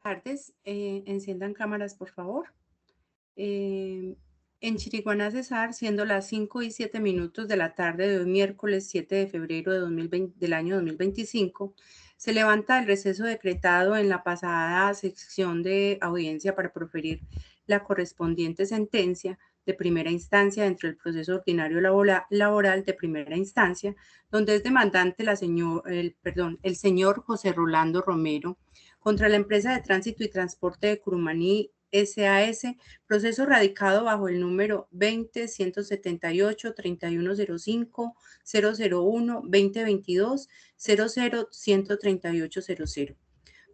Tardes, enciendan cámaras, por favor. En Chiriguaná, Cesar, siendo las 5:07 de la tarde de hoy, miércoles 7 de febrero de 2020, del año 2025, se levanta el receso decretado en la pasada sección de audiencia para proferir la correspondiente sentencia de primera instancia dentro del proceso ordinario laboral de primera instancia, donde es demandante el señor José Rolando Romero contra la empresa de tránsito y transporte de Curumaní SAS, proceso radicado bajo el número 20-178-3105-001-2022-00-13800.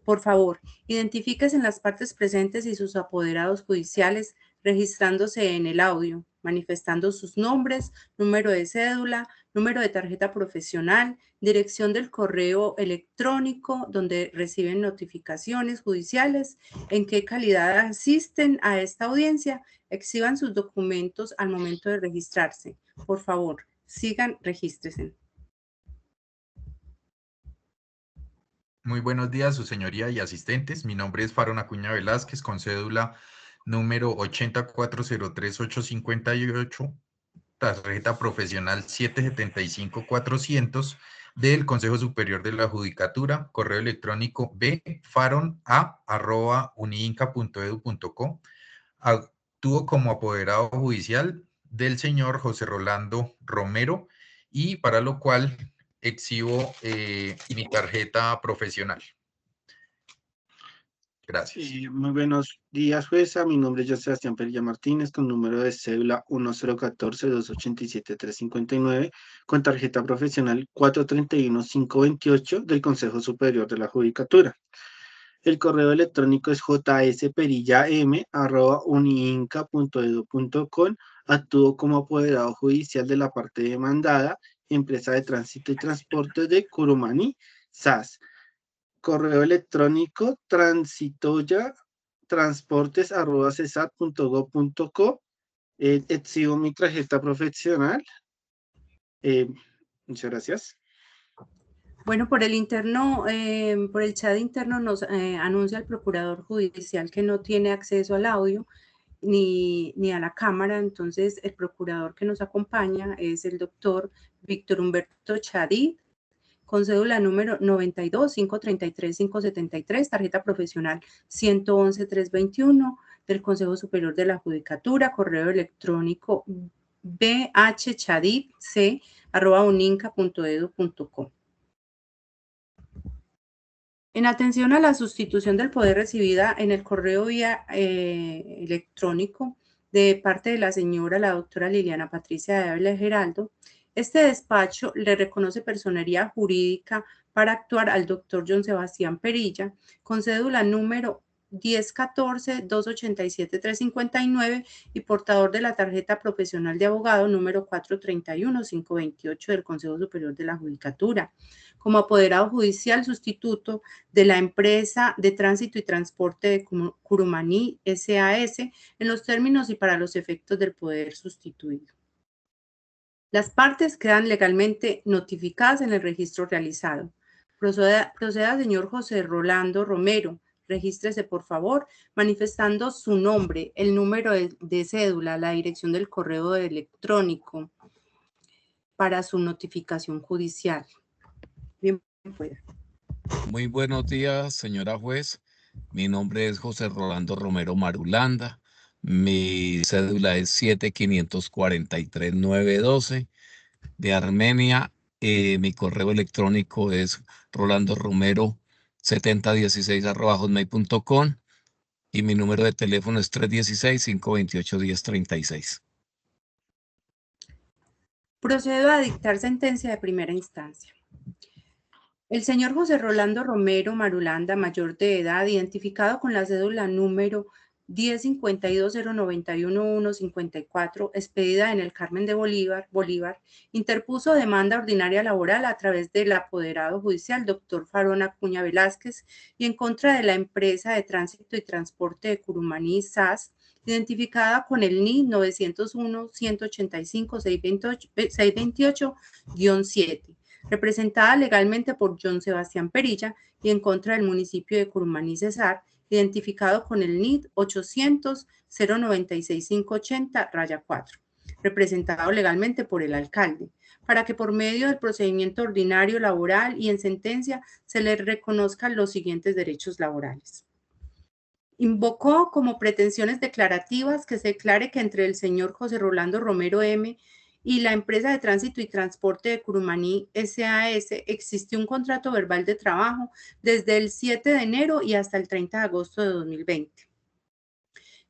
Por favor, identifíquese en las partes presentes y sus apoderados judiciales, registrándose en el audio, manifestando sus nombres, número de cédula, número de tarjeta profesional, dirección del correo electrónico donde reciben notificaciones judiciales, en qué calidad asisten a esta audiencia, exhiban sus documentos al momento de registrarse. Por favor, regístrese. Muy buenos días, su señoría y asistentes. Mi nombre es Faron Acuña Velázquez, con cédula número 8403858, tarjeta profesional 775-400 del Consejo Superior de la Judicatura, correo electrónico bfaron@uniinca.edu.co. Actúo como apoderado judicial del señor José Rolando Romero y para lo cual exhibo mi tarjeta profesional. Gracias. Muy buenos días, jueza. Mi nombre es Sebastián Perilla Martínez, con número de cédula 1014-287-359, con tarjeta profesional 431-528 del Consejo Superior de la Judicatura. El correo electrónico es jsperillaM@uniinca.edu.com. Actúo como apoderado judicial de la parte demandada, empresa de tránsito y transporte de Curumaní SAS. Correo electrónico transitoya@cesar.gov.co. Exhibo mi tarjeta profesional. Muchas gracias. Bueno, por el chat interno nos anuncia el procurador judicial que no tiene acceso al audio ni a la cámara. Entonces, el procurador que nos acompaña es el doctor Víctor Humberto Chadid, con cédula número 92-533-573, tarjeta profesional 111-321 del Consejo Superior de la Judicatura, correo electrónico bhchadidc@uninca.edu.co. En atención a la sustitución del poder recibida en el correo vía electrónico de parte de la señora, la doctora Liliana Patricia de Ávila Geraldo, este despacho le reconoce personería jurídica para actuar al doctor John Sebastián Perilla, con cédula número 1014-287-359 y portador de la tarjeta profesional de abogado número 431-528 del Consejo Superior de la Judicatura, como apoderado judicial sustituto de la empresa de tránsito y transporte de Curumaní SAS en los términos y para los efectos del poder sustituido. Las partes quedan legalmente notificadas en el registro realizado. Proceda, señor José Rolando Romero. Regístrese, por favor, manifestando su nombre, el número de cédula, la dirección del correo electrónico para su notificación judicial. Bien, pueda. Muy buenos días, señora juez. Mi nombre es José Rolando Romero Marulanda. Mi cédula es 7543912 de Armenia. Mi correo electrónico es rolandoromero7016@hotmail.com y mi número de teléfono es 316-528-1036. Procedo a dictar sentencia de primera instancia. El señor José Rolando Romero Marulanda, mayor de edad, identificado con la cédula número 1052091154, expedida en el Carmen de Bolívar, interpuso demanda ordinaria laboral a través del apoderado judicial doctor Faron Acuña Velázquez y en contra de la empresa de tránsito y transporte de Curumaní SAS, identificada con el NI 901-185-628-7, representada legalmente por John Sebastián Perilla y en contra del municipio de Curumaní Cesar, identificado con el NID 800-096-580-4, representado legalmente por el alcalde, para que por medio del procedimiento ordinario laboral y en sentencia se le reconozcan los siguientes derechos laborales. Invocó como pretensiones declarativas que se declare que entre el señor José Rolando Romero M. y la empresa de tránsito y transporte de Curumaní SAS existe un contrato verbal de trabajo desde el 7 de enero y hasta el 30 de agosto de 2020.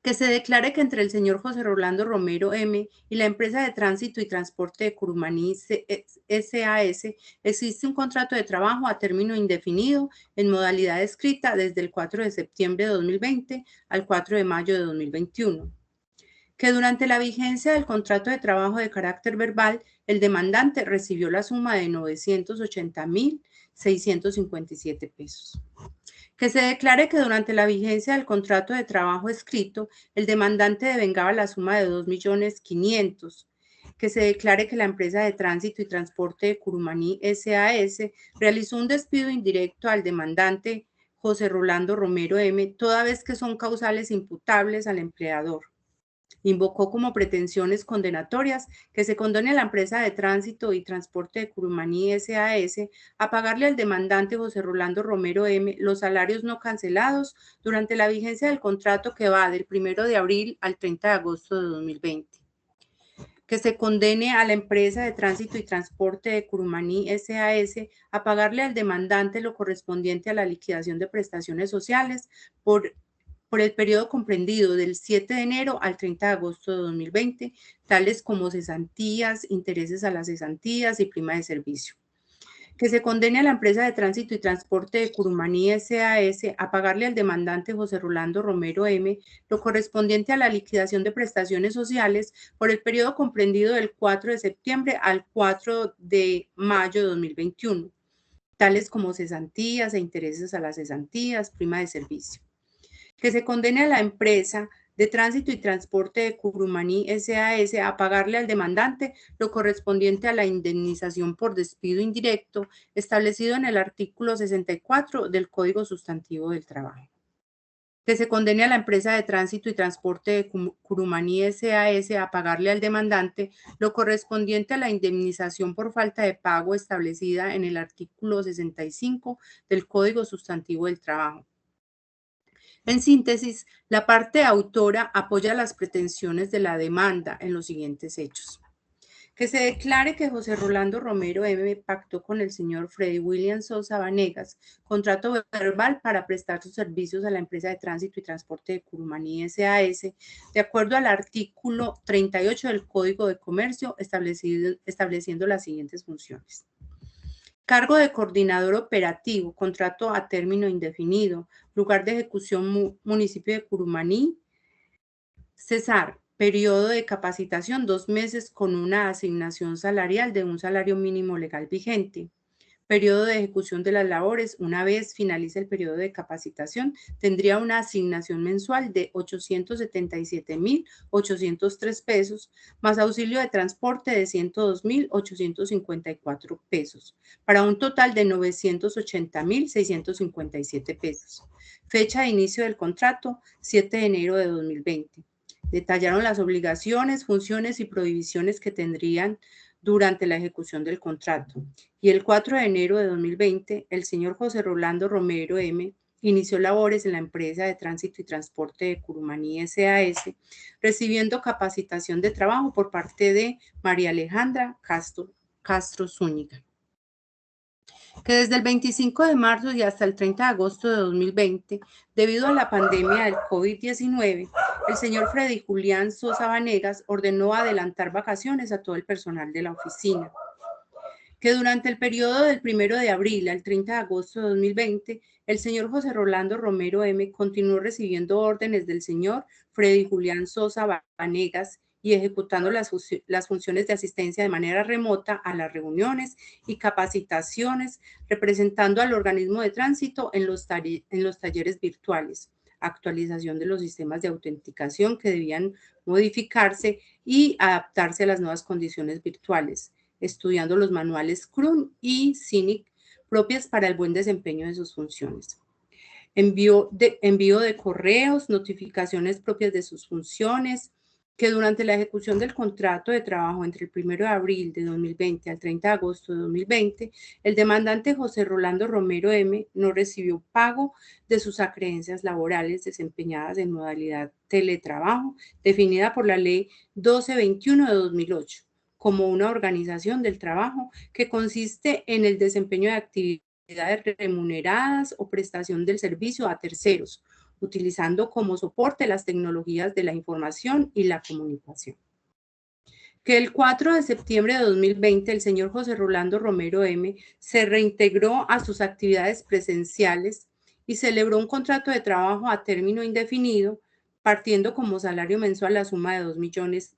Que se declare que entre el señor José Rolando Romero M. y la empresa de tránsito y transporte de Curumaní SAS existe un contrato de trabajo a término indefinido en modalidad escrita desde el 4 de septiembre de 2020 al 4 de mayo de 2021. Que durante la vigencia del contrato de trabajo de carácter verbal, el demandante recibió la suma de 980.657 pesos. Que se declare que durante la vigencia del contrato de trabajo escrito, el demandante devengaba la suma de 2.500.000. Que se declare que la empresa de tránsito y transporte de Curumaní SAS realizó un despido indirecto al demandante José Rolando Romero M., toda vez que son causales imputables al empleador. Invocó como pretensiones condenatorias que se condone a la empresa de tránsito y transporte de Curumaní SAS a pagarle al demandante José Rolando Romero M. los salarios no cancelados durante la vigencia del contrato que va del 1 de abril al 30 de agosto de 2020. Que se condene a la empresa de tránsito y transporte de Curumaní SAS a pagarle al demandante lo correspondiente a la liquidación de prestaciones sociales por el periodo comprendido del 7 de enero al 30 de agosto de 2020, tales como cesantías, intereses a las cesantías y prima de servicio. Que se condene a la empresa de tránsito y transporte de Curumaní SAS a pagarle al demandante José Rolando Romero M. lo correspondiente a la liquidación de prestaciones sociales por el periodo comprendido del 4 de septiembre al 4 de mayo de 2021, tales como cesantías e intereses a las cesantías, prima de servicio. Que se condene a la empresa de tránsito y transporte de Curumaní SAS a pagarle al demandante lo correspondiente a la indemnización por despido indirecto establecido en el artículo 64 del Código Sustantivo del Trabajo. Que se condene a la empresa de tránsito y transporte de Curumaní SAS a pagarle al demandante lo correspondiente a la indemnización por falta de pago establecida en el artículo 65 del Código Sustantivo del Trabajo. En síntesis, la parte autora apoya las pretensiones de la demanda en los siguientes hechos. Que se declare que José Rolando Romero M. pactó con el señor Freddy William Sosa Vanegas contrato verbal para prestar sus servicios a la empresa de tránsito y transporte de Curumaní SAS, de acuerdo al artículo 38 del Código de Comercio, estableciendo las siguientes funciones. Cargo de coordinador operativo, contrato a término indefinido, lugar de ejecución municipio de Curumaní. Cesar, periodo de capacitación 2 meses con una asignación salarial de un salario mínimo legal vigente. Periodo de ejecución de las labores, una vez finalice el periodo de capacitación, tendría una asignación mensual de 877.803 pesos, más auxilio de transporte de 102.854 pesos, para un total de 980.657 pesos. Fecha de inicio del contrato, 7 de enero de 2020. Detallaron las obligaciones, funciones y prohibiciones que tendrían durante la ejecución del contrato. Y el 4 de enero de 2020, el señor José Rolando Romero M. inició labores en la empresa de tránsito y transporte de Curumaní SAS, recibiendo capacitación de trabajo por parte de María Alejandra Castro Zúñiga. Que desde el 25 de marzo y hasta el 30 de agosto de 2020, debido a la pandemia del COVID-19, el señor Freddy Julián Sosa Vanegas ordenó adelantar vacaciones a todo el personal de la oficina. Que durante el periodo del 1 de abril al 30 de agosto de 2020, el señor José Rolando Romero M. continuó recibiendo órdenes del señor Freddy Julián Sosa Vanegas y ejecutando las funciones de asistencia de manera remota a las reuniones y capacitaciones, representando al organismo de tránsito en los talleres virtuales, actualización de los sistemas de autenticación que debían modificarse y adaptarse a las nuevas condiciones virtuales, estudiando los manuales Scrum y Cynic propias para el buen desempeño de sus funciones. envío de correos, notificaciones propias de sus funciones, que durante la ejecución del contrato de trabajo entre el 1 de abril de 2020 al 30 de agosto de 2020, el demandante José Rolando Romero M. no recibió pago de sus acreencias laborales desempeñadas en modalidad teletrabajo, definida por la Ley 1221 de 2008, como una organización del trabajo que consiste en el desempeño de actividades remuneradas o prestación del servicio a terceros, utilizando como soporte las tecnologías de la información y la comunicación. Que el 4 de septiembre de 2020 el señor José Rolando Romero M. se reintegró a sus actividades presenciales y celebró un contrato de trabajo a término indefinido, partiendo como salario mensual la suma de 2,5 millones.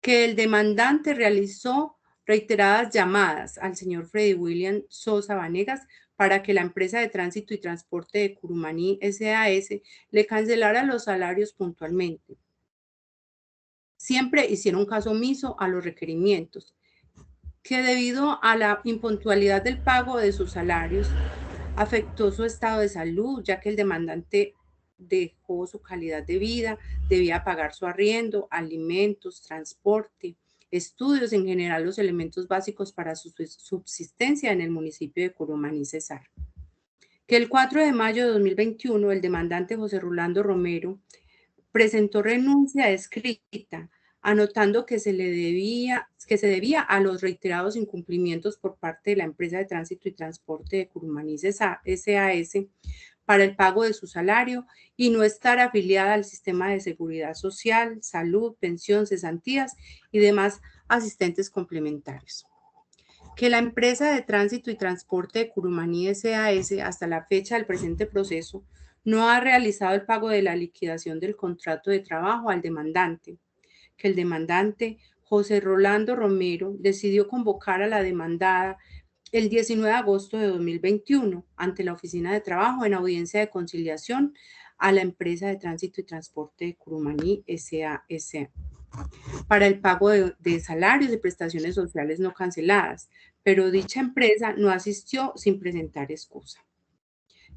Que el demandante realizó reiteradas llamadas al señor Freddy William Sosa Vanegas para que la empresa de tránsito y transporte de Curumaní SAS le cancelara los salarios puntualmente. Siempre hicieron caso omiso a los requerimientos, que debido a la impuntualidad del pago de sus salarios, afectó su estado de salud, ya que el demandante dejó su calidad de vida, debía pagar su arriendo, alimentos, transporte, estudios, en general los elementos básicos para su subsistencia en el municipio de Curumaní, Cesar. Que el 4 de mayo de 2021 el demandante José Rolando Romero presentó renuncia escrita, anotando que se debía a los reiterados incumplimientos por parte de la empresa de tránsito y transporte de Curumaní SAS para el pago de su salario y no estar afiliada al sistema de seguridad social, salud, pensión, cesantías y demás asistentes complementarios. Que la empresa de tránsito y transporte de Curumaní SAS hasta la fecha del presente proceso no ha realizado el pago de la liquidación del contrato de trabajo al demandante. Que el demandante José Rolando Romero decidió convocar a la demandada el 19 de agosto de 2021 ante la Oficina de Trabajo en audiencia de conciliación a la empresa de tránsito y transporte de Curumaní SAS para el pago de salarios y prestaciones sociales no canceladas, pero dicha empresa no asistió sin presentar excusa.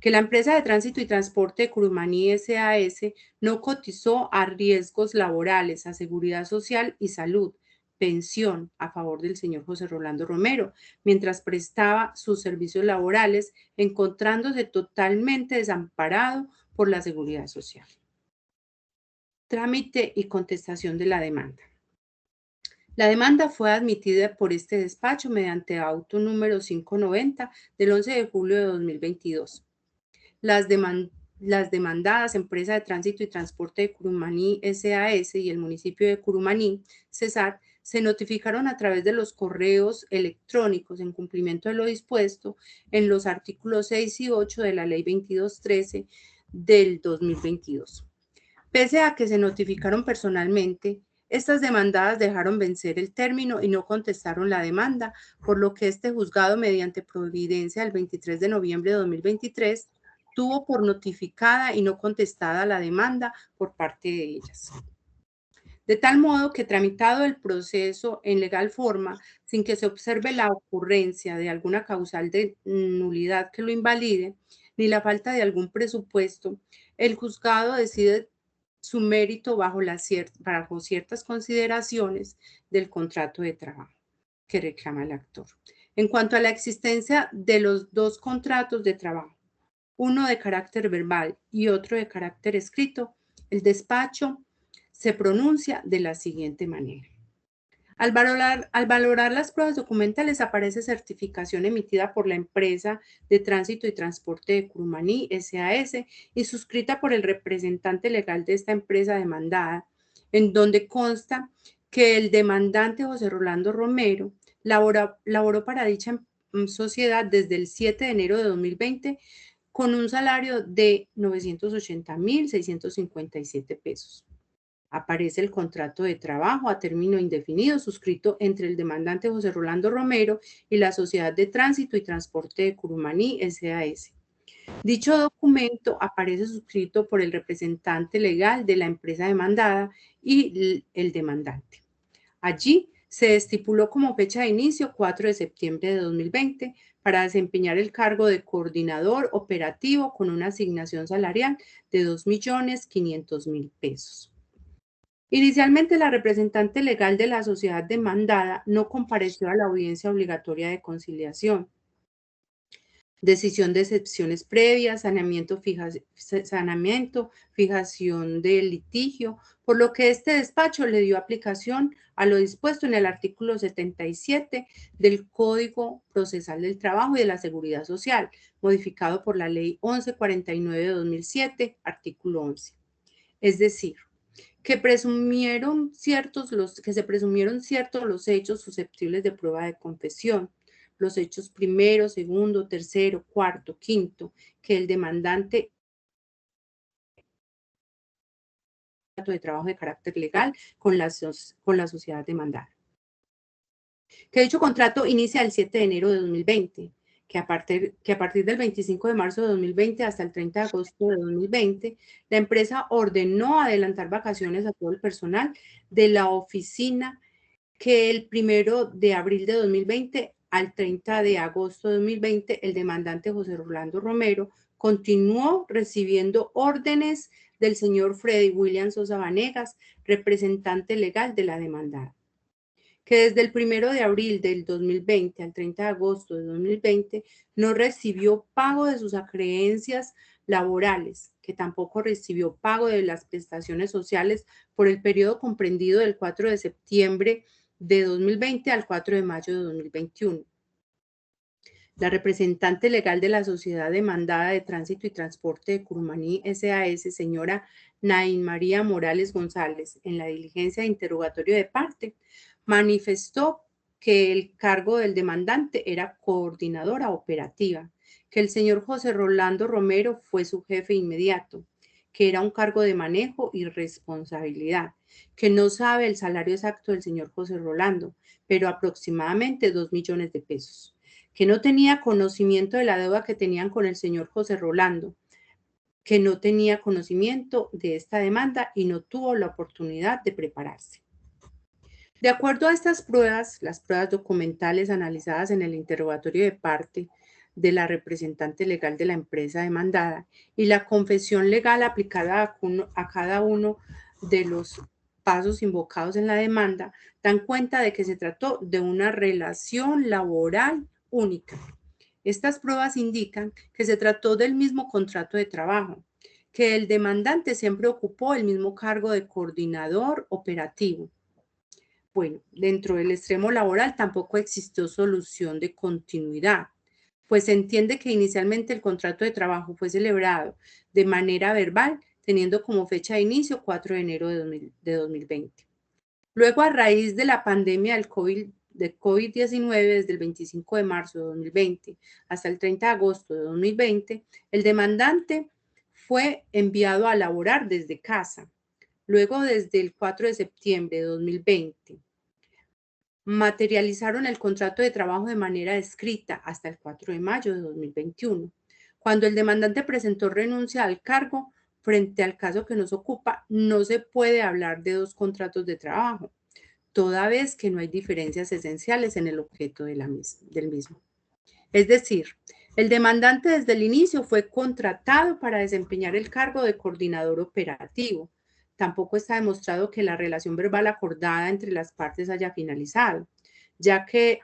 Que la empresa de tránsito y transporte de Curumaní SAS no cotizó a riesgos laborales, a seguridad social y salud, pensión a favor del señor José Rolando Romero, mientras prestaba sus servicios laborales, encontrándose totalmente desamparado por la seguridad social. Trámite y contestación de la demanda. La demanda fue admitida por este despacho mediante auto número 590 del 11 de julio de 2022. Las demandadas empresa de tránsito y transporte de Curumaní SAS y el municipio de Curumaní, Cesar, se notificaron a través de los correos electrónicos en cumplimiento de lo dispuesto en los artículos 6 y 8 de la Ley 2213 del 2022. Pese a que se notificaron personalmente, estas demandadas dejaron vencer el término y no contestaron la demanda, por lo que este juzgado, mediante providencia del 23 de noviembre de 2023, tuvo por notificada y no contestada la demanda por parte de ellas. De tal modo que, tramitado el proceso en legal forma, sin que se observe la ocurrencia de alguna causal de nulidad que lo invalide, ni la falta de algún presupuesto, el juzgado decide su mérito bajo ciertas consideraciones del contrato de trabajo que reclama el actor. En cuanto a la existencia de los dos contratos de trabajo, uno de carácter verbal y otro de carácter escrito, el despacho se pronuncia de la siguiente manera. Al valorar las pruebas documentales aparece certificación emitida por la empresa de tránsito y transporte de Curumaní SAS y suscrita por el representante legal de esta empresa demandada, en donde consta que el demandante José Rolando Romero laboró para dicha sociedad desde el 7 de enero de 2020 con un salario de 980,657 pesos. Aparece el contrato de trabajo a término indefinido suscrito entre el demandante José Rolando Romero y la Sociedad de Tránsito y Transporte de Curumaní SAS. Dicho documento aparece suscrito por el representante legal de la empresa demandada y el demandante. Allí Se estipuló como fecha de inicio 4 de septiembre de 2020 para desempeñar el cargo de coordinador operativo con una asignación salarial de 2.500.000 pesos. Inicialmente, la representante legal de la sociedad demandada no compareció a la audiencia obligatoria de conciliación, decisión de excepciones previas, saneamiento, fijación del litigio, por lo que este despacho le dio aplicación a lo dispuesto en el artículo 77 del Código Procesal del Trabajo y de la Seguridad Social, modificado por la Ley 1149 de 2007, artículo 11. Es decir, que se presumieron ciertos los hechos susceptibles de prueba de confesión, los hechos primero, segundo, tercero, cuarto, quinto, que el demandante de trabajo de carácter legal con la sociedad demandada. Que dicho contrato inicia el 7 de enero de 2020, que a partir del 25 de marzo de 2020 hasta el 30 de agosto de 2020, la empresa ordenó adelantar vacaciones a todo el personal de la oficina, que el 1 de abril de 2020 al 30 de agosto de 2020, el demandante José Rolando Romero continuó recibiendo órdenes del señor Freddy William Sosa Vanegas, representante legal de la demandada. Que desde el 1 de abril del 2020 al 30 de agosto de 2020 no recibió pago de sus acreencias laborales, que tampoco recibió pago de las prestaciones sociales por el periodo comprendido del 4 de septiembre de 2020 al 4 de mayo de 2021. La representante legal de la sociedad demandada de tránsito y transporte de Curumaní SAS, señora Nain María Morales González, en la diligencia de interrogatorio de parte, manifestó que el cargo del demandante era coordinadora operativa, que el señor José Rolando Romero fue su jefe inmediato, que era un cargo de manejo y responsabilidad, que no sabe el salario exacto del señor José Rolando, pero aproximadamente 2 millones de pesos, que no tenía conocimiento de la deuda que tenían con el señor José Rolando, que no tenía conocimiento de esta demanda y no tuvo la oportunidad de prepararse. De acuerdo a estas pruebas, las pruebas documentales analizadas en el interrogatorio de parte de la representante legal de la empresa demandada y la confesión legal aplicada a cada uno de los pasos invocados en la demanda, dan cuenta de que se trató de una relación laboral única. Estas pruebas indican que se trató del mismo contrato de trabajo, que el demandante siempre ocupó el mismo cargo de coordinador operativo. Bueno, dentro del extremo laboral tampoco existió solución de continuidad, pues se entiende que inicialmente el contrato de trabajo fue celebrado de manera verbal, teniendo como fecha de inicio 4 de enero de 2020. Luego, a raíz de la pandemia del COVID-19, desde el 25 de marzo de 2020 hasta el 30 de agosto de 2020, el demandante fue enviado a laborar desde casa. Luego, desde el 4 de septiembre de 2020, materializaron el contrato de trabajo de manera escrita hasta el 4 de mayo de 2021. Cuando el demandante presentó renuncia al cargo, frente al caso que nos ocupa, no se puede hablar de dos contratos de trabajo, toda vez que no hay diferencias esenciales en el objeto del mismo. Es decir, el demandante desde el inicio fue contratado para desempeñar el cargo de coordinador operativo. Tampoco está demostrado que la relación verbal acordada entre las partes haya finalizado, ya que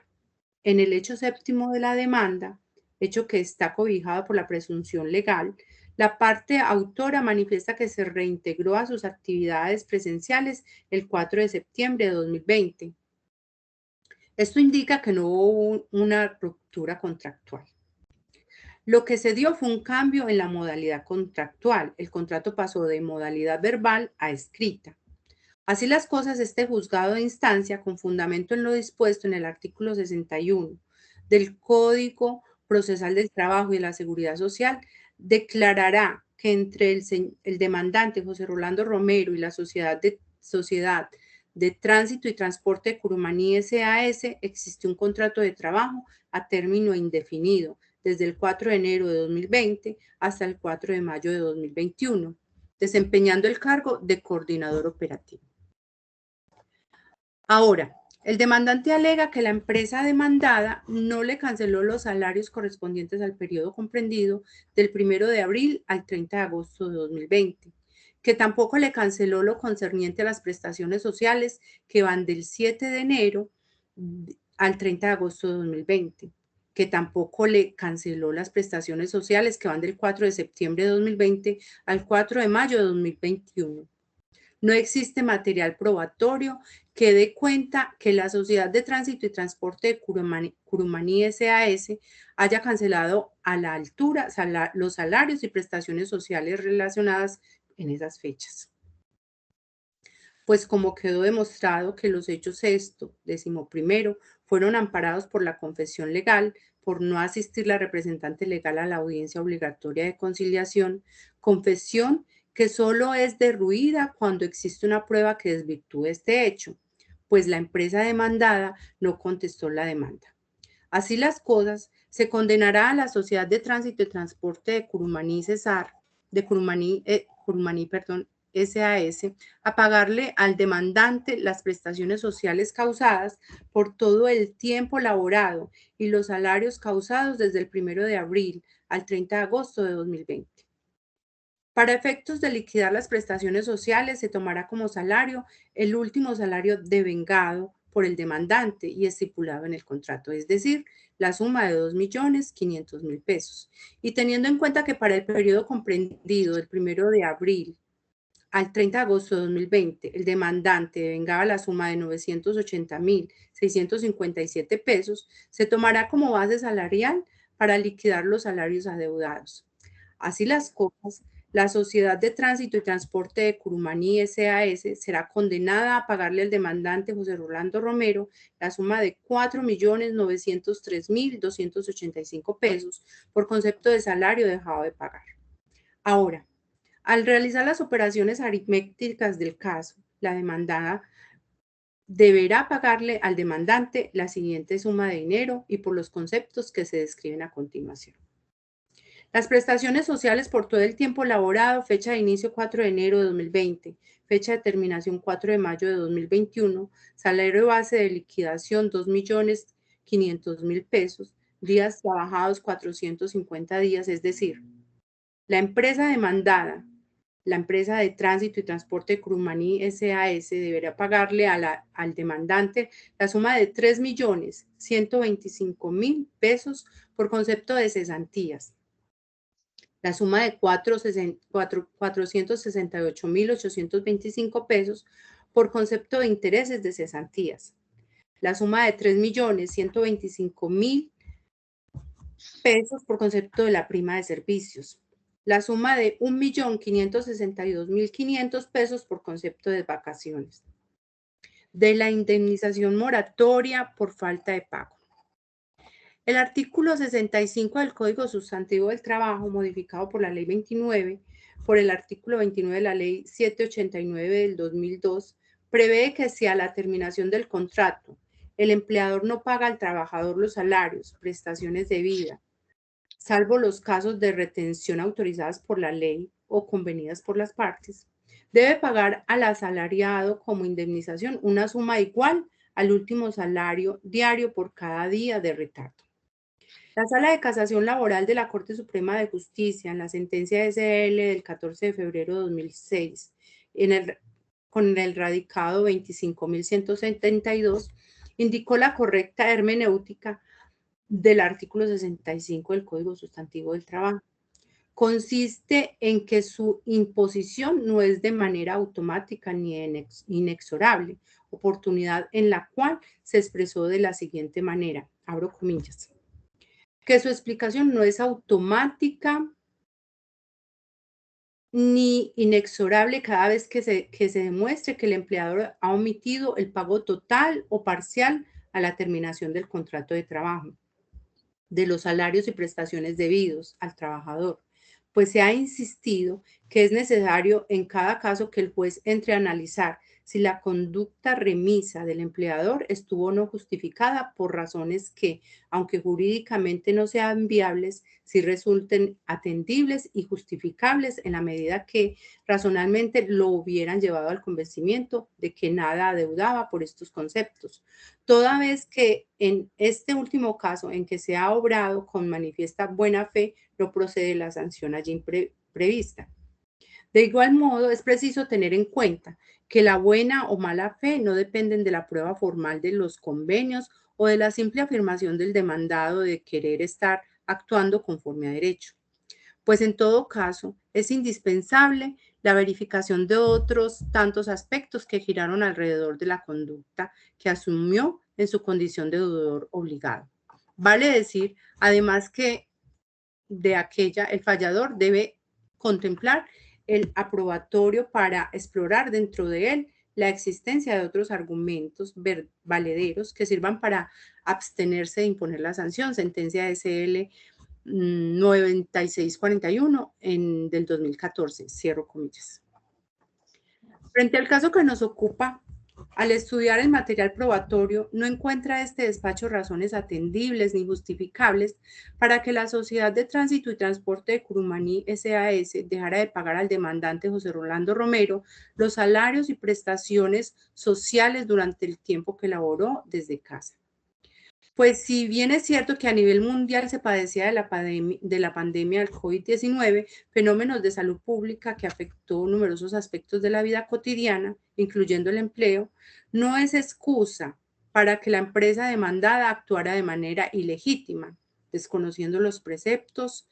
en el hecho séptimo de la demanda, hecho que está cobijado por la presunción legal, la parte autora manifiesta que se reintegró a sus actividades presenciales el 4 de septiembre de 2020. Esto indica que no hubo una ruptura contractual. Lo que se dio fue un cambio en la modalidad contractual. El contrato pasó de modalidad verbal a escrita. Así las cosas, este juzgado de instancia, con fundamento en lo dispuesto en el artículo 61 del Código Procesal del Trabajo y de la Seguridad Social, declarará que entre el demandante José Rolando Romero y la Sociedad de Tránsito y Transporte de Curumaní SAS existe un contrato de trabajo a término indefinido desde el 4 de enero de 2020 hasta el 4 de mayo de 2021, desempeñando el cargo de coordinador operativo. Ahora, El demandante alega que la empresa demandada no le canceló los salarios correspondientes al periodo comprendido del 1 de abril al 30 de agosto de 2020, que tampoco le canceló lo concerniente a las prestaciones sociales que van del 7 de enero al 30 de agosto de 2020, que tampoco le canceló las prestaciones sociales que van del 4 de septiembre de 2020 al 4 de mayo de 2021. No existe material probatorio que dé cuenta que la Sociedad de Tránsito y Transporte de Curumaní SAS haya cancelado a la altura los salarios y prestaciones sociales relacionadas en esas fechas. Pues como quedó demostrado que los hechos sexto, 11º, fueron amparados por la confesión legal por no asistir la representante legal a la audiencia obligatoria de conciliación, confesión que solo es derruida cuando existe una prueba que desvirtúe este hecho, pues la empresa demandada no contestó la demanda. Así las cosas, se condenará a la Sociedad de Tránsito y Transporte de Curumaní SAS a pagarle al demandante las prestaciones sociales causadas por todo el tiempo laborado y los salarios causados desde el 1 de abril al 30 de agosto de 2020. Para efectos de liquidar las prestaciones sociales, se tomará como salario el último salario devengado por el demandante y estipulado en el contrato, es decir, la suma de 2.500.000 pesos. Y teniendo en cuenta que para el periodo comprendido del 1 de abril al 30 de agosto de 2020, el demandante devengaba la suma de 980.657 pesos, se tomará como base salarial para liquidar los salarios adeudados. Así las cosas, la Sociedad de Tránsito y Transporte de Curumaní SAS será condenada a pagarle al demandante José Rolando Romero la suma de 4.903.285 pesos por concepto de salario dejado de pagar. Ahora, al realizar las operaciones aritméticas del caso, la demandada deberá pagarle al demandante la siguiente suma de dinero y por los conceptos que se describen a continuación. Las prestaciones sociales por todo el tiempo laborado, fecha de inicio 4 de enero de 2020, fecha de terminación 4 de mayo de 2021, salario base de liquidación 2.500.000 pesos, días trabajados 450 días, es decir, la empresa demandada, la empresa de tránsito y transporte de Curumaní SAS deberá pagarle al demandante la suma de 3.125.000 pesos por concepto de cesantías, la suma de 468.825 pesos por concepto de intereses de cesantías, la suma de 3.125.000 pesos por concepto de la prima de servicios, la suma de 1.562.500 pesos por concepto de vacaciones, de la indemnización moratoria por falta de pago. El artículo 65 del Código Sustantivo del Trabajo, modificado por la Ley 29, por el artículo 29 de la Ley 789 del 2002, prevé que si a la terminación del contrato el empleador no paga al trabajador los salarios, prestaciones de vida, salvo los casos de retención autorizadas por la ley o convenidas por las partes, debe pagar al asalariado como indemnización una suma igual al último salario diario por cada día de retardo. La Sala de Casación Laboral de la Corte Suprema de Justicia, en la sentencia SL del 14 de febrero de 2006, con el radicado 25.172, indicó la correcta hermenéutica del artículo 65 del Código Sustantivo del Trabajo. Consiste en que su imposición no es de manera automática ni inexorable, oportunidad en la cual se expresó de la siguiente manera, abro comillas, que su explicación no es automática ni inexorable cada vez que se demuestre que el empleador ha omitido el pago total o parcial a la terminación del contrato de trabajo, de los salarios y prestaciones debidos al trabajador, pues se ha insistido que es necesario en cada caso que el juez entre a analizar si la conducta remisa del empleador estuvo o no justificada por razones que, aunque jurídicamente no sean viables, sí resulten atendibles y justificables en la medida que razonablemente lo hubieran llevado al convencimiento de que nada adeudaba por estos conceptos. Toda vez que en este último caso en que se ha obrado con manifiesta buena fe, no procede la sanción allí prevista. De igual modo, es preciso tener en cuenta que la buena o mala fe no dependen de la prueba formal de los convenios o de la simple afirmación del demandado de querer estar actuando conforme a derecho, pues en todo caso es indispensable la verificación de otros tantos aspectos que giraron alrededor de la conducta que asumió en su condición de deudor obligado. Vale decir, además, que de aquella el fallador debe contemplar el aprobatorio para explorar dentro de él la existencia de otros argumentos valederos que sirvan para abstenerse de imponer la sanción. Sentencia SL 9641 del 2014, cierro comillas. Frente al caso que nos ocupa, al estudiar el material probatorio, no encuentra este despacho razones atendibles ni justificables para que la Sociedad de Tránsito y Transporte de Curumaní SAS dejara de pagar al demandante José Rolando Romero los salarios y prestaciones sociales durante el tiempo que laboró desde casa. Pues si bien es cierto que a nivel mundial se padecía de la pandemia del COVID-19, fenómenos de salud pública que afectó numerosos aspectos de la vida cotidiana, incluyendo el empleo, no es excusa para que la empresa demandada actuara de manera ilegítima, desconociendo los preceptos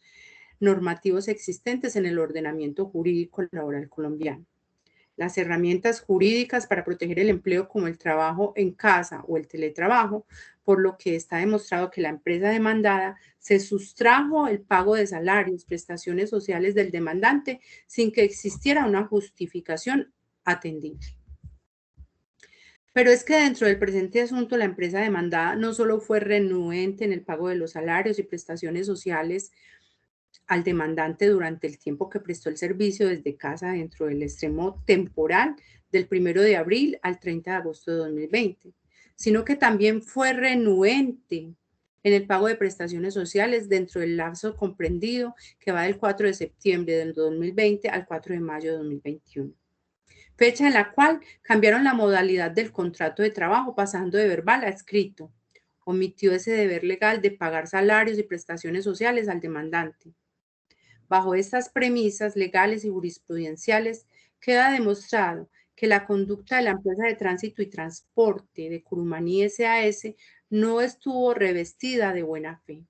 normativos existentes en el ordenamiento jurídico laboral colombiano. Las herramientas jurídicas para proteger el empleo, como el trabajo en casa o el teletrabajo, por lo que está demostrado que la empresa demandada se sustrajo el pago de salarios, prestaciones sociales del demandante sin que existiera una justificación atendible. Pero es que dentro del presente asunto, la empresa demandada no solo fue renuente en el pago de los salarios y prestaciones sociales al demandante durante el tiempo que prestó el servicio desde casa dentro del extremo temporal del 1 de abril al 30 de agosto de 2020, sino que también fue renuente en el pago de prestaciones sociales dentro del lapso comprendido que va del 4 de septiembre del 2020 al 4 de mayo de 2021, fecha en la cual cambiaron la modalidad del contrato de trabajo pasando de verbal a escrito. Omitió ese deber legal de pagar salarios y prestaciones sociales al demandante. Bajo estas premisas legales y jurisprudenciales, queda demostrado que la conducta de la empresa de tránsito y transporte de Curumaní SAS no estuvo revestida de buena fe.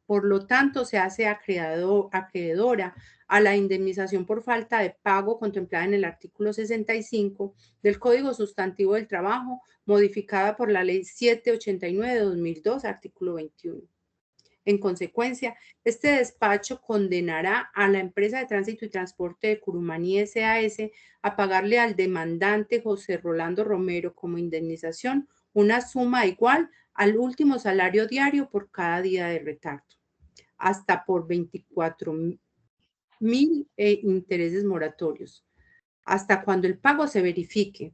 Por lo tanto, se hace acreedora a la indemnización por falta de pago contemplada en el artículo 65 del Código Sustantivo del Trabajo, modificada por la Ley 789 de 2002, artículo 21. En consecuencia, este despacho condenará a la empresa de tránsito y transporte de Curumaní SAS a pagarle al demandante José Rolando Romero como indemnización una suma igual al último salario diario por cada día de retardo, hasta por 24.000 intereses moratorios, hasta cuando el pago se verifique,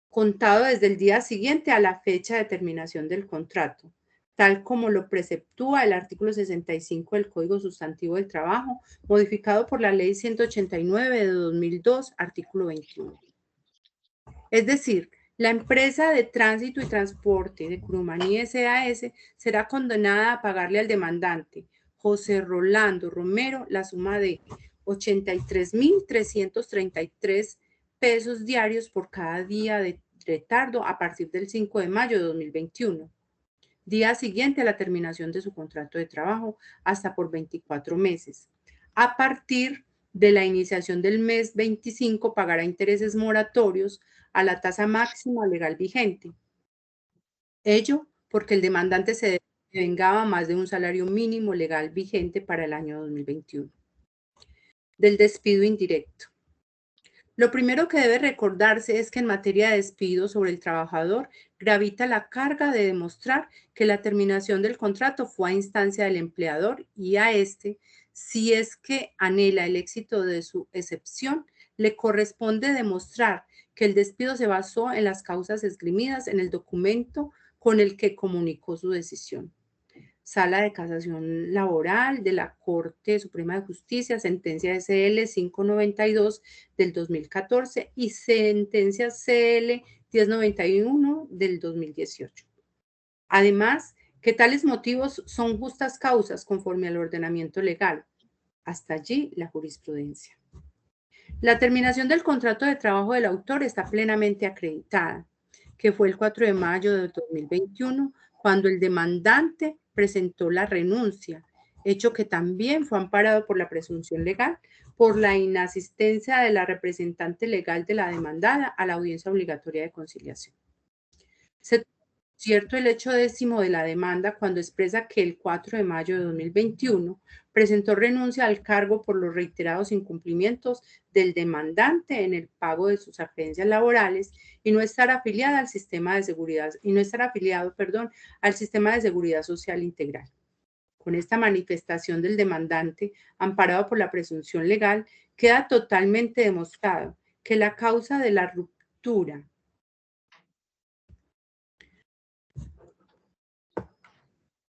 contado desde el día siguiente a la fecha de terminación del contrato, tal como lo preceptúa el artículo 65 del Código Sustantivo del Trabajo, modificado por la Ley 189 de 2002, artículo 21. Es decir, la empresa de tránsito y transporte de Curumaní SAS será condenada a pagarle al demandante José Rolando Romero la suma de 83.333 pesos diarios por cada día de retardo a partir del 5 de mayo de 2021. Día siguiente a la terminación de su contrato de trabajo, hasta por 24 meses. A partir de la iniciación del mes 25, pagará intereses moratorios a la tasa máxima legal vigente. Ello porque el demandante se devengaba más de un salario mínimo legal vigente para el año 2021. Del despido indirecto. Lo primero que debe recordarse es que en materia de despido sobre el trabajador gravita la carga de demostrar que la terminación del contrato fue a instancia del empleador y a este si es que anhela el éxito de su excepción, le corresponde demostrar que el despido se basó en las causas esgrimidas en el documento con el que comunicó su decisión. Sala de Casación Laboral de la Corte Suprema de Justicia, sentencia SL 592 del 2014 y sentencia CL 1091 del 2018. Además, que tales motivos son justas causas conforme al ordenamiento legal. Hasta allí la jurisprudencia. La terminación del contrato de trabajo del autor está plenamente acreditada, que fue el 4 de mayo de 2021, cuando el demandante presentó la renuncia, hecho que también fue amparado por la presunción legal por la inasistencia de la representante legal de la demandada a la audiencia obligatoria de conciliación. Cierto el hecho 10º de la demanda cuando expresa que el 4 de mayo de 2021 presentó renuncia al cargo por los reiterados incumplimientos del demandante en el pago de sus acreencias laborales y no estar afiliada al sistema de seguridad al sistema de seguridad social integral. Con esta manifestación del demandante, amparado por la presunción legal, queda totalmente demostrado que la causa de la ruptura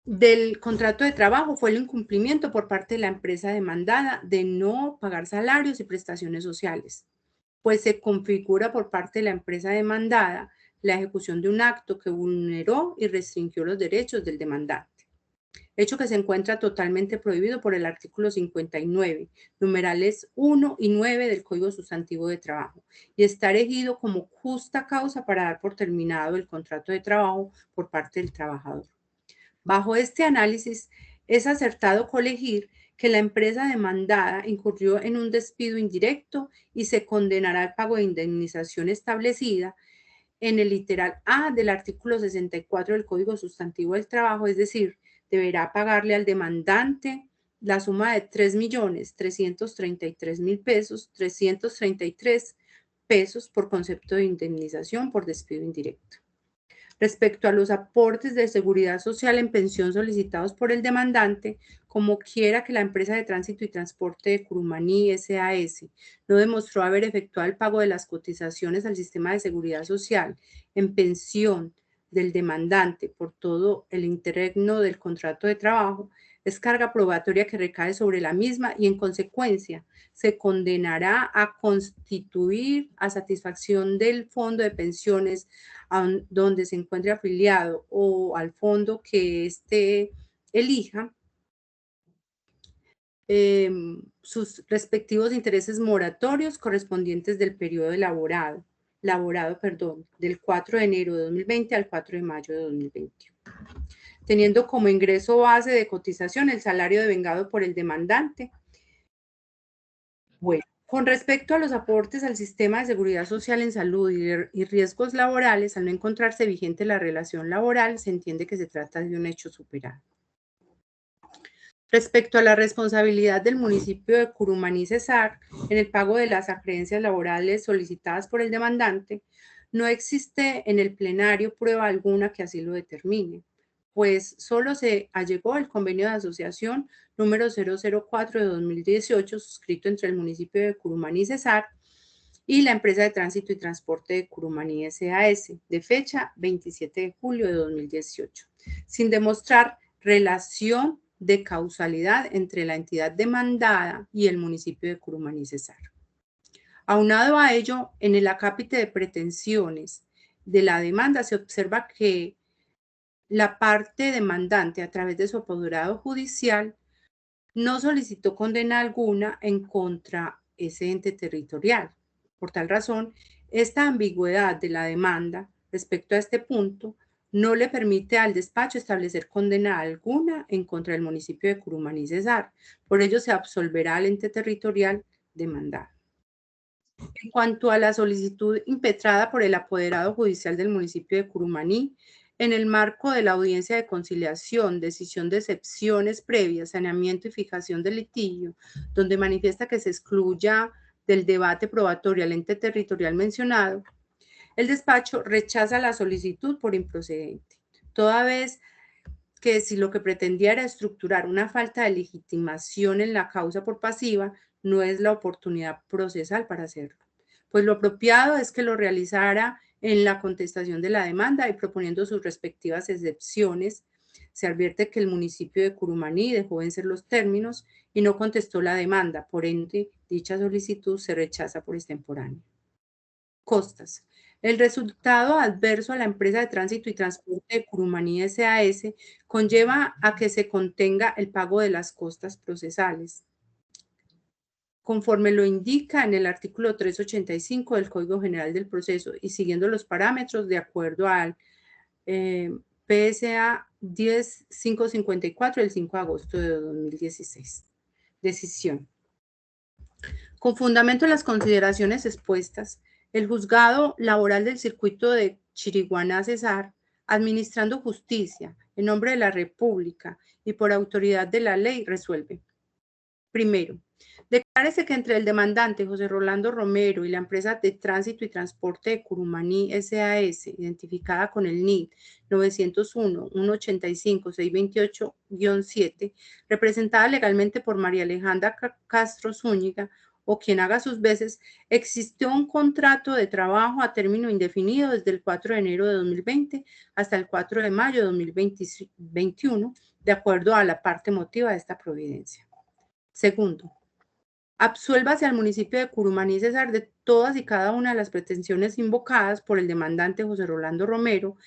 del contrato de trabajo fue el incumplimiento por parte de la empresa demandada de no pagar salarios y prestaciones sociales, pues se configura por parte de la empresa demandada la ejecución de un acto que vulneró y restringió los derechos del demandante, hecho que se encuentra totalmente prohibido por el artículo 59, numerales 1 y 9 del Código Sustantivo de Trabajo, y está erigido como justa causa para dar por terminado el contrato de trabajo por parte del trabajador. Bajo este análisis, es acertado colegir que la empresa demandada incurrió en un despido indirecto y se condenará al pago de indemnización establecida en el literal A del artículo 64 del Código Sustantivo del Trabajo, es decir, deberá pagarle al demandante la suma de 3.333.000 pesos, 333 pesos por concepto de indemnización por despido indirecto. Respecto a los aportes de seguridad social en pensión solicitados por el demandante, como quiera que la empresa de tránsito y transporte de Curumaní SAS no demostró haber efectuado el pago de las cotizaciones al sistema de seguridad social en pensión del demandante por todo el interregno del contrato de trabajo, es carga probatoria que recae sobre la misma y en consecuencia se condenará a constituir a satisfacción del fondo de pensiones donde se encuentre afiliado o al fondo que éste elija, sus respectivos intereses moratorios correspondientes del periodo laborado, del 4 de enero de 2020 al 4 de mayo de 2021. Teniendo como ingreso base de cotización el salario devengado por el demandante. Bueno, con respecto a los aportes al sistema de seguridad social en salud y riesgos laborales, al no encontrarse vigente la relación laboral, se entiende que se trata de un hecho superado. Respecto a la responsabilidad del municipio de Curumaní Cesar en el pago de las acreencias laborales solicitadas por el demandante, no existe en el plenario prueba alguna que así lo determine, pues solo se allegó el convenio de asociación número 004 de 2018 suscrito entre el municipio de Curumaní Cesar y la empresa de tránsito y transporte de Curumaní SAS de fecha 27 de julio de 2018, sin demostrar relación de causalidad entre la entidad demandada y el municipio de Curumaní Cesar. Aunado a ello, en el acápite de pretensiones de la demanda se observa que la parte demandante, a través de su apoderado judicial, no solicitó condena alguna en contra ese ente territorial. Por tal razón, esta ambigüedad de la demanda respecto a este punto no le permite al despacho establecer condena alguna en contra del municipio de Curumaní Cesar. Por ello, se absolverá al ente territorial demandado. En cuanto a la solicitud impetrada por el apoderado judicial del municipio de Curumaní, en el marco de la audiencia de conciliación, decisión de excepciones previas, saneamiento y fijación del litigio, donde manifiesta que se excluya del debate probatorio al ente territorial mencionado, el despacho rechaza la solicitud por improcedente, toda vez que si lo que pretendía era estructurar una falta de legitimación en la causa por pasiva, no es la oportunidad procesal para hacerlo. Pues lo apropiado es que lo realizara en la contestación de la demanda y proponiendo sus respectivas excepciones. Se advierte que el municipio de Curumaní dejó vencer los términos y no contestó la demanda. Por ende, dicha solicitud se rechaza por extemporáneo. Costas. El resultado adverso a la empresa de tránsito y transporte de Curumaní S.A.S. conlleva a que se contenga el pago de las costas procesales, conforme lo indica en el artículo 385 del Código General del Proceso y siguiendo los parámetros de acuerdo al PSA 10554 del 5 de agosto de 2016. Decisión. Con fundamento en las consideraciones expuestas, el Juzgado Laboral del Circuito de Chiriguaná, Cesar, administrando justicia en nombre de la República y por autoridad de la ley, resuelve. Primero, declárese que entre el demandante José Rolando Romero y la empresa de tránsito y transporte de Curumaní S.A.S., identificada con el NID 901-185-628-7, representada legalmente por María Alejandra Castro Zúñiga, o quien haga sus veces, existió un contrato de trabajo a término indefinido desde el 4 de enero de 2020 hasta el 4 de mayo de 2021, de acuerdo a la parte motiva de esta providencia. Segundo, absuélvase al municipio de Curumaní, Cesar, de todas y cada una de las pretensiones invocadas por el demandante José Rolando Romero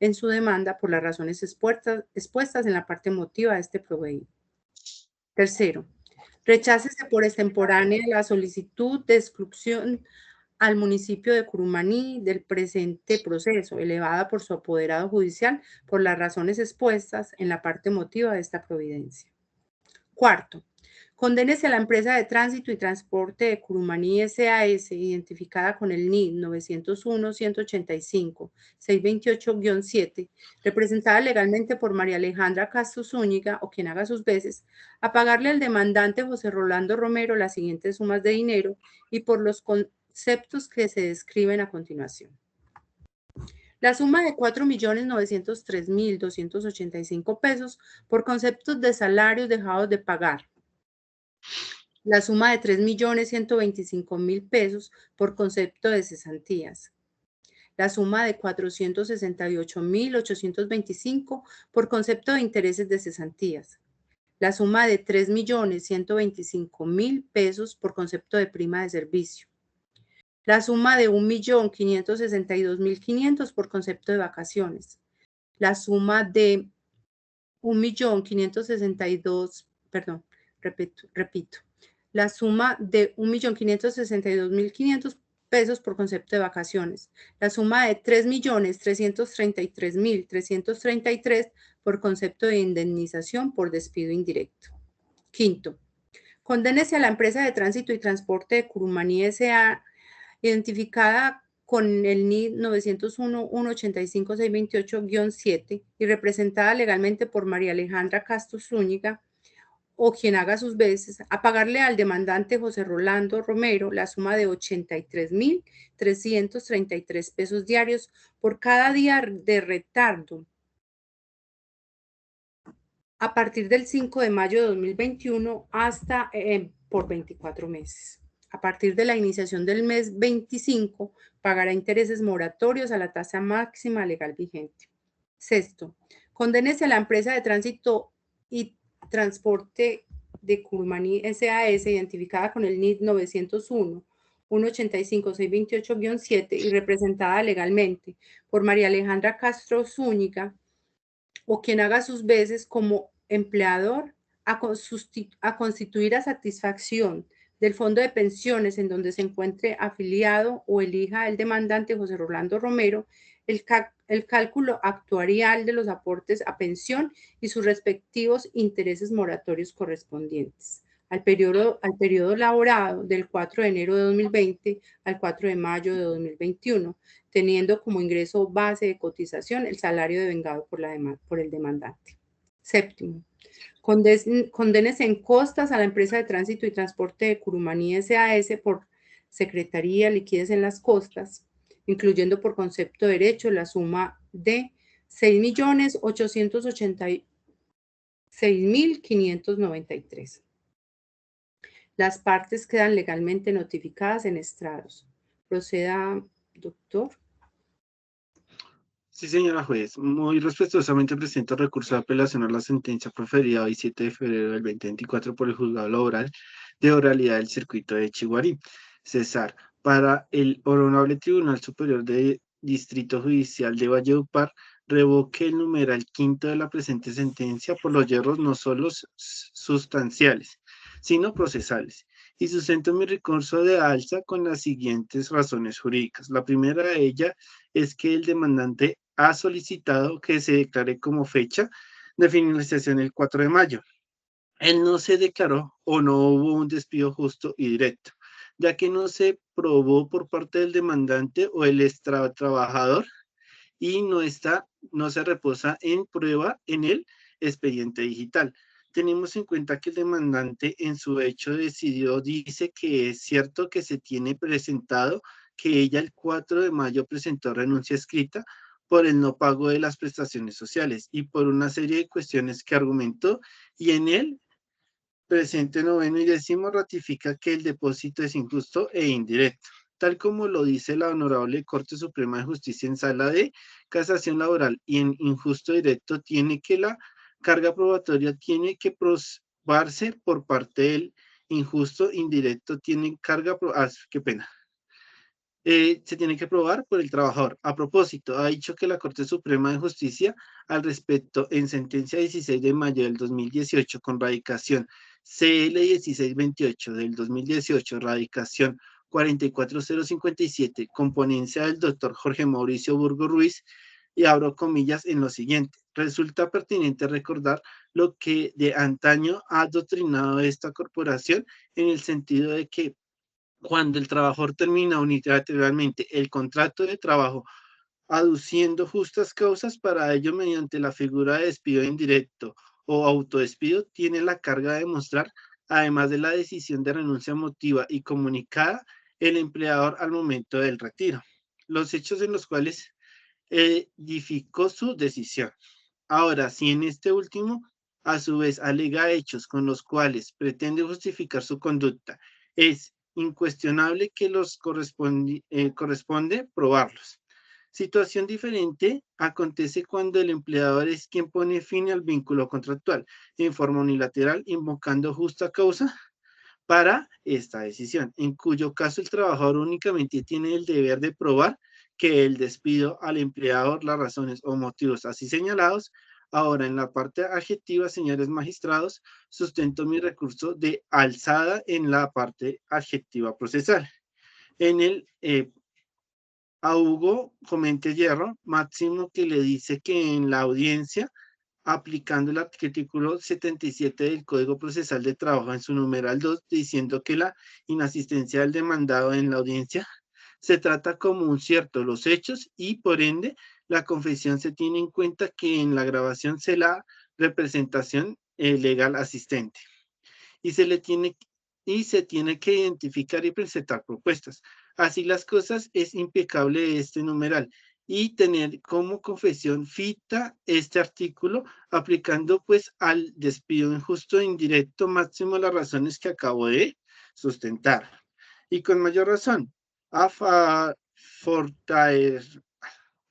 en su demanda por las razones expuestas en la parte motiva de este proveído. Tercero, rechácese por extemporánea la solicitud de exclusión al municipio de Curumaní del presente proceso, elevada por su apoderado judicial por las razones expuestas en la parte motiva de esta providencia. Cuarto, condénese a la empresa de tránsito y transporte de Curumaní S.A.S., identificada con el NID 901-185-628-7, representada legalmente por María Alejandra Castro Zúñiga, o quien haga sus veces, a pagarle al demandante José Rolando Romero las siguientes sumas de dinero y por los conceptos que se describen a continuación. La suma de 4.903.285 pesos por conceptos de salarios dejados de pagar. La suma de 3.125.000 pesos por concepto de cesantías. La suma de 468.825 por concepto de intereses de cesantías. La suma de 3.125.000 pesos por concepto de prima de servicio. La suma de 1.562.500 por concepto de vacaciones. La suma de 1.562.000, repito. La suma de 1.562.500 pesos por concepto de vacaciones. La suma de 3.333.333 por concepto de indemnización por despido indirecto. Quinto, condénese a la empresa de tránsito y transporte de Curumaní S.A., identificada con el NID 901-185-628-7 y representada legalmente por María Alejandra Castro Zúñiga, o quien haga sus veces, a pagarle al demandante José Rolando Romero la suma de 83.333 pesos diarios por cada día de retardo a partir del 5 de mayo de 2021 hasta por 24 meses. A partir de la iniciación del mes 25, pagará intereses moratorios a la tasa máxima legal vigente. Sexto, condénese a la empresa de tránsito y transporte de Curumaní S.A.S., identificada con el NID 901-185-628-7 y representada legalmente por María Alejandra Castro Zúñiga, o quien haga sus veces como empleador, a constituir a satisfacción del fondo de pensiones en donde se encuentre afiliado o elija el demandante José Rolando Romero, el cálculo actuarial de los aportes a pensión y sus respectivos intereses moratorios correspondientes al periodo laborado del 4 de enero de 2020 al 4 de mayo de 2021, teniendo como ingreso base de cotización el salario devengado por el demandante. Séptimo, condénese en costas a la empresa de tránsito y transporte de Curumaní S.A.S. por secretaría, liquidez en las costas, incluyendo por concepto de derecho la suma de 6.888.000 6.593. Las partes quedan legalmente notificadas en estrados. Proceda, doctor. Sí, señora juez. Muy respetuosamente presento recurso de apelación a la sentencia proferida hoy 7 de febrero del 2024 por el Juzgado Laboral de Oralidad del Circuito de Chiguarí. Cesar. Para el Honorable Tribunal Superior de Distrito Judicial de Valledupar, revoque el numeral quinto de la presente sentencia por los hierros no solo sustanciales, sino procesales. Y sustento mi recurso de alza con las siguientes razones jurídicas. La primera de ellas es que el demandante ha solicitado que se declare como fecha de finalización el 4 de mayo. Él no se declaró o no hubo un despido justo y directo, ya que no se probó por parte del demandante o el trabajador y no se reposa en prueba en el expediente digital. Tenemos en cuenta que el demandante en su hecho dice que es cierto que se tiene presentado que ella el 4 de mayo presentó renuncia escrita por el no pago de las prestaciones sociales y por una serie de cuestiones que argumentó, y en el presente noveno y décimo ratifica que el depósito es injusto e indirecto, tal como lo dice la Honorable Corte Suprema de Justicia en Sala de Casación Laboral, y en injusto directo tiene que la carga probatoria tiene que probarse por parte del injusto, indirecto tiene carga, qué pena. Se tiene que probar por el trabajador. A propósito, ha dicho que la Corte Suprema de Justicia al respecto en sentencia 16 de mayo del 2018 con radicación CL 1628 del 2018, radicación 44057, con ponencia del doctor Jorge Mauricio Burgo Ruiz, y abro comillas en lo siguiente: resulta pertinente recordar lo que de antaño ha adoctrinado esta corporación en el sentido de que cuando el trabajador termina unilateralmente el contrato de trabajo, aduciendo justas causas para ello mediante la figura de despido indirecto o autodespido, tiene la carga de demostrar, además de la decisión de renuncia motiva y comunicada, el empleador al momento del retiro, los hechos en los cuales edificó su decisión. Ahora, si en este último, a su vez, alega hechos con los cuales pretende justificar su conducta, es incuestionable que los corresponde probarlos. Situación diferente acontece cuando el empleador es quien pone fin al vínculo contractual en forma unilateral, invocando justa causa para esta decisión, en cuyo caso el trabajador únicamente tiene el deber de probar que el despido al empleador, las razones o motivos así señalados. Ahora, en la parte adjetiva, señores magistrados, sustento mi recurso de alzada en la parte adjetiva procesal. En el a Hugo Comente Hierro, máximo que le dice que en la audiencia, aplicando el artículo 77 del Código Procesal de Trabajo en su numeral 2, diciendo que la inasistencia del demandado en la audiencia se trata como un cierto los hechos y por ende la confesión se tiene en cuenta que en la grabación se la representación legal asistente y se tiene que identificar y presentar propuestas. Así las cosas, es impecable este numeral y tener como confesión fita este artículo, aplicando pues al despido injusto e indirecto máximo las razones que acabo de sustentar. Y con mayor razón, a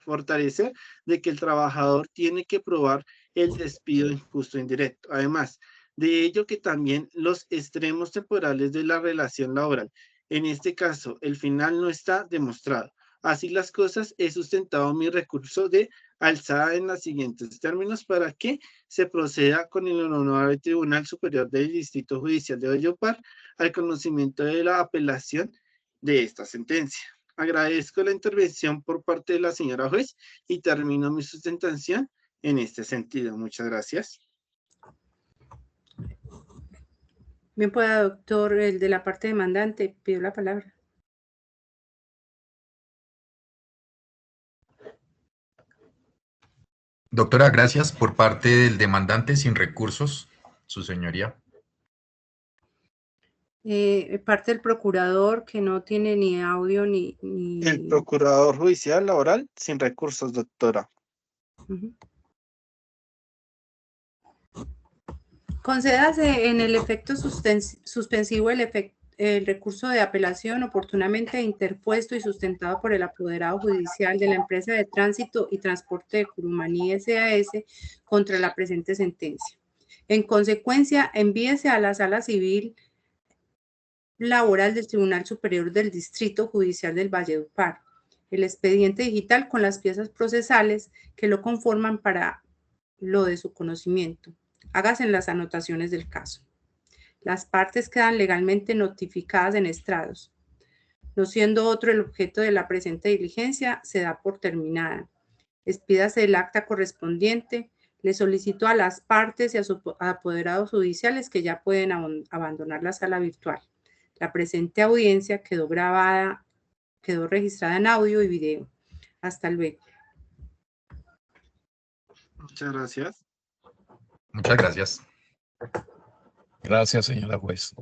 fortalecer de que el trabajador tiene que probar el despido injusto e indirecto. Además, de ello que también los extremos temporales de la relación laboral, en este caso, el final no está demostrado. Así las cosas, he sustentado mi recurso de alzada en los siguientes términos para que se proceda con el Honorable Tribunal Superior del Distrito Judicial de Valledupar al conocimiento de la apelación de esta sentencia. Agradezco la intervención por parte de la señora juez y termino mi sustentación en este sentido. Muchas gracias. Bien pueda, doctor, el de la parte demandante, pido la palabra. Doctora, gracias. Por parte del demandante sin recursos, su señoría. Parte del procurador que no tiene ni audio ni... El procurador judicial laboral sin recursos, doctora. Concédase en el efecto suspensivo el recurso de apelación oportunamente interpuesto y sustentado por el apoderado judicial de la empresa de tránsito y transporte de Curumaní S.A.S. contra la presente sentencia. En consecuencia, envíese a la Sala Civil Laboral del Tribunal Superior del Distrito Judicial del Valledupar el expediente digital con las piezas procesales que lo conforman para lo de su conocimiento. Hágase en las anotaciones del caso. Las partes quedan legalmente notificadas en estrados. No siendo otro el objeto de la presente diligencia, se da por terminada. Expídase el acta correspondiente. Le solicito a las partes y a sus apoderados judiciales que ya pueden abandonar la sala virtual. La presente audiencia quedó registrada en audio y video. Hasta luego. Muchas gracias. Muchas gracias. Gracias, señora juez.